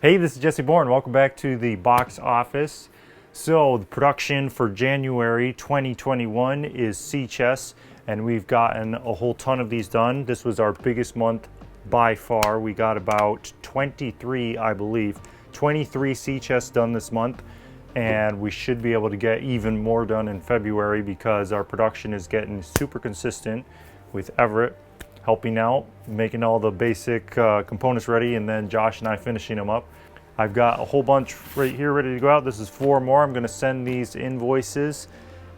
Hey, this is Jesse Bourne. Welcome back to the box office. So the production for January 2021 is Sea Chest, and we've gotten a whole ton of these done. This was our biggest month by far. We got about 23, I believe, 23 Sea Chests done this month, and we should be able to get even more done in February because our production is getting super consistent with Everett helping out, making all the basic components ready, and then Josh and I finishing them up. I've got a whole bunch right here ready to go out. This is 4 more. I'm going to send these invoices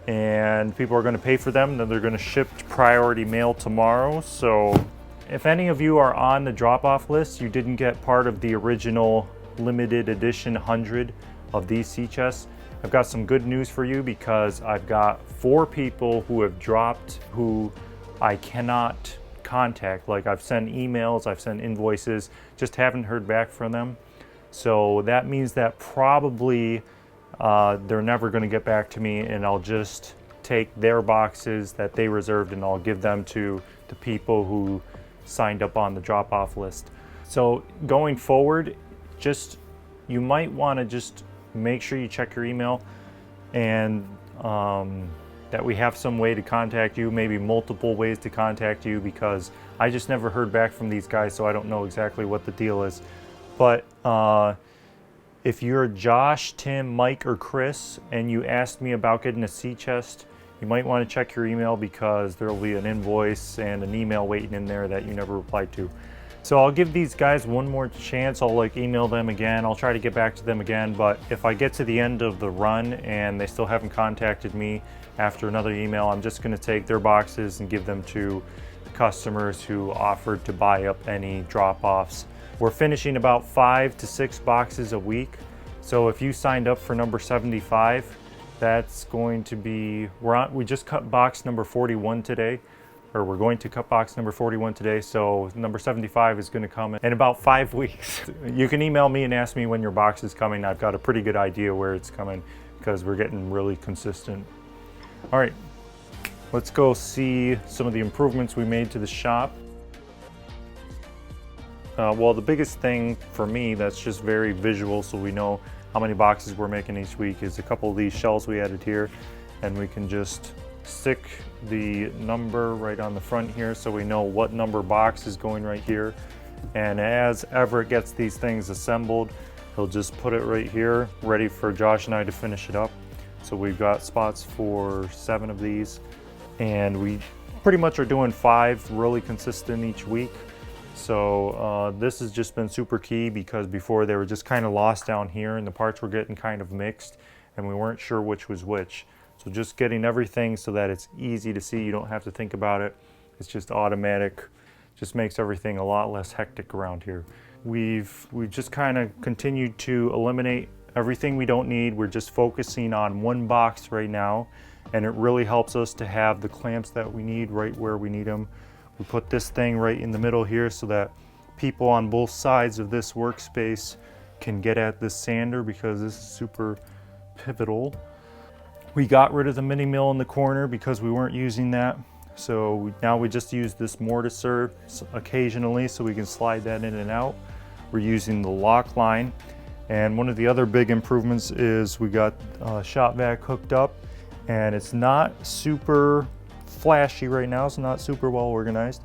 and people are going to pay for them. Then they're going to ship priority mail tomorrow. So if any of you are on the drop-off list, you didn't get part of the original limited edition 100 of these Sea Chests, I've got some good news for you because I've got 4 people who have dropped who I cannot contact. Like, I've sent emails, I've sent invoices, just haven't heard back from them. So that means that probably they're never going to get back to me, and I'll just take their boxes that they reserved and I'll give them to the people who signed up on the drop-off list. So going forward, you might want to just make sure you check your email and that we have some way to contact you, maybe multiple ways to contact you, because I just never heard back from these guys, so I don't know exactly what the deal is. But if you're Josh, Tim, Mike, or Chris, and you asked me about getting a Sea Chest, you might want to check your email because there will be an invoice and an email waiting in there that you never replied to. So I'll give these guys one more chance. I'll email them again. I'll try to get back to them again. But if I get to the end of the run and they still haven't contacted me after another email, I'm just going to take their boxes and give them to customers who offered to buy up any drop-offs. We're finishing about 5 to 6 boxes a week. So if you signed up for number 75, that's going to be, we just cut box number 41 today. Or we're going to cut box number 41 today, so number 75 is going to come in about 5 weeks. You can email me and ask me when your box is coming. I've got a pretty good idea where it's coming because we're getting really consistent. All right, let's go see some of the improvements we made to the shop. Well, the biggest thing for me that's just very visual, so we know how many boxes we're making each week, is a couple of these shells we added here, and we can just stick the number right on the front here so we know what number box is going right here. And as Everett gets these things assembled, he'll just put it right here ready for Josh and I to finish it up. So we've got spots for 7 of these, and we pretty much are doing 5 really consistent each week. So this has just been super key because before they were just kind of lost down here and the parts were getting kind of mixed and we weren't sure which was which. So just getting everything so that it's easy to see, you don't have to think about it. It's just automatic, just makes everything a lot less hectic around here. We've just kind of continued to eliminate everything we don't need. We're just focusing on one box right now, and it really helps us to have the clamps that we need right where we need them. We put this thing right in the middle here so that people on both sides of this workspace can get at this sander because this is super pivotal. We got rid of the mini mill in the corner because we weren't using that. So now we just use this mortiser occasionally so we can slide that in and out. We're using the lock line. And one of the other big improvements is we got shop vac hooked up, and it's not super flashy right now. It's not super well organized,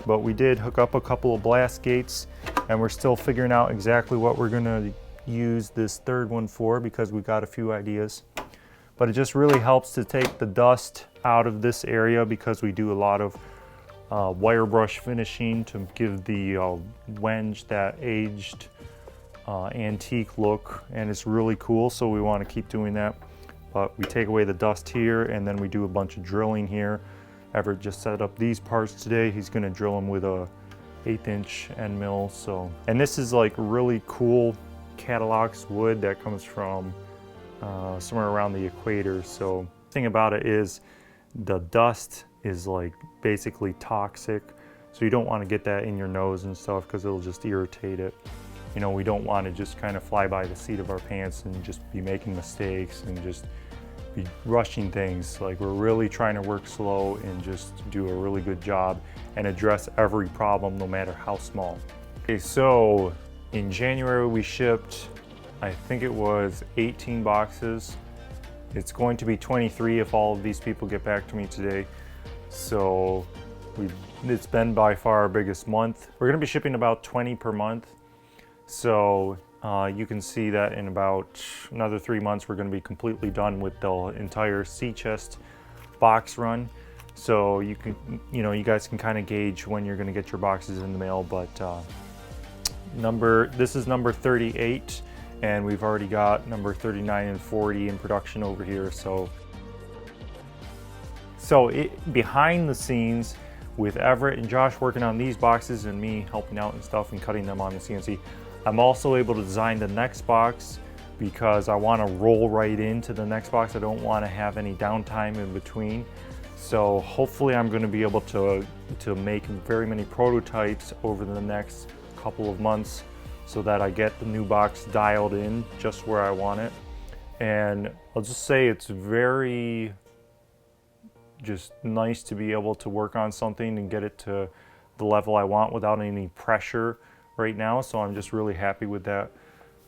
but we did hook up a couple of blast gates, and we're still figuring out exactly what we're gonna use this third one for because we got a few ideas. But it just really helps to take the dust out of this area because we do a lot of wire brush finishing to give the wenge that aged antique look, and it's really cool, so we want to keep doing that. But we take away the dust here and then we do a bunch of drilling here. Everett just set up these parts today. He's going to drill them with a 1/8" end mill. And this is like really cool Catalox wood that comes from somewhere around the equator. So the thing about it is the dust is like basically toxic, so you don't want to get that in your nose and stuff because it'll just irritate it. You know, we don't want to just kind of fly by the seat of our pants and just be making mistakes and just be rushing things. Like, we're really trying to work slow and just do a really good job and address every problem no matter how small. Okay, so In January we shipped, I think it was 18 boxes. It's going to be 23 if all of these people get back to me today. So it's been by far our biggest month. We're gonna be shipping about 20 per month. So you can see that in about another 3 months, we're gonna be completely done with the entire Sea Chest box run. So you guys can kind of gauge when you're gonna get your boxes in the mail, but this is number 38, and we've already got number 39 and 40 in production over here. So behind the scenes, with Everett and Josh working on these boxes and me helping out and stuff and cutting them on the CNC, I'm also able to design the next box because I want to roll right into the next box. I don't want to have any downtime in between. So hopefully I'm going to be able to make very many prototypes over the next couple of months so that I get the new box dialed in just where I want it. And I'll just say it's very just nice to be able to work on something and get it to the level I want without any pressure right now. So I'm just really happy with that,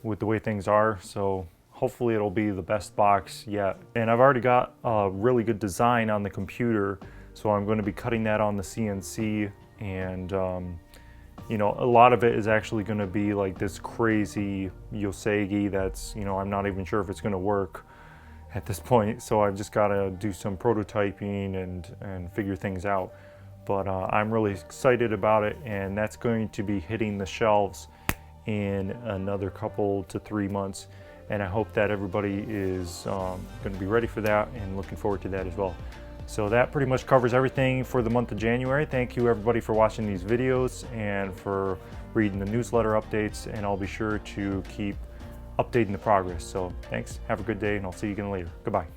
with the way things are. So hopefully it'll be the best box yet. And I've already got a really good design on the computer, so I'm going to be cutting that on the CNC. And you know, a lot of it is actually going to be like this crazy Yosegi that's, you know, I'm not even sure if it's going to work at this point. So I've just got to do some prototyping and figure things out. But I'm really excited about it, and that's going to be hitting the shelves in another couple to 3 months. And I hope that everybody is going to be ready for that and looking forward to that as well. So that pretty much covers everything for the month of January. Thank you everybody for watching these videos and for reading the newsletter updates, and I'll be sure to keep updating the progress. So thanks, have a good day, and I'll see you again later. Goodbye.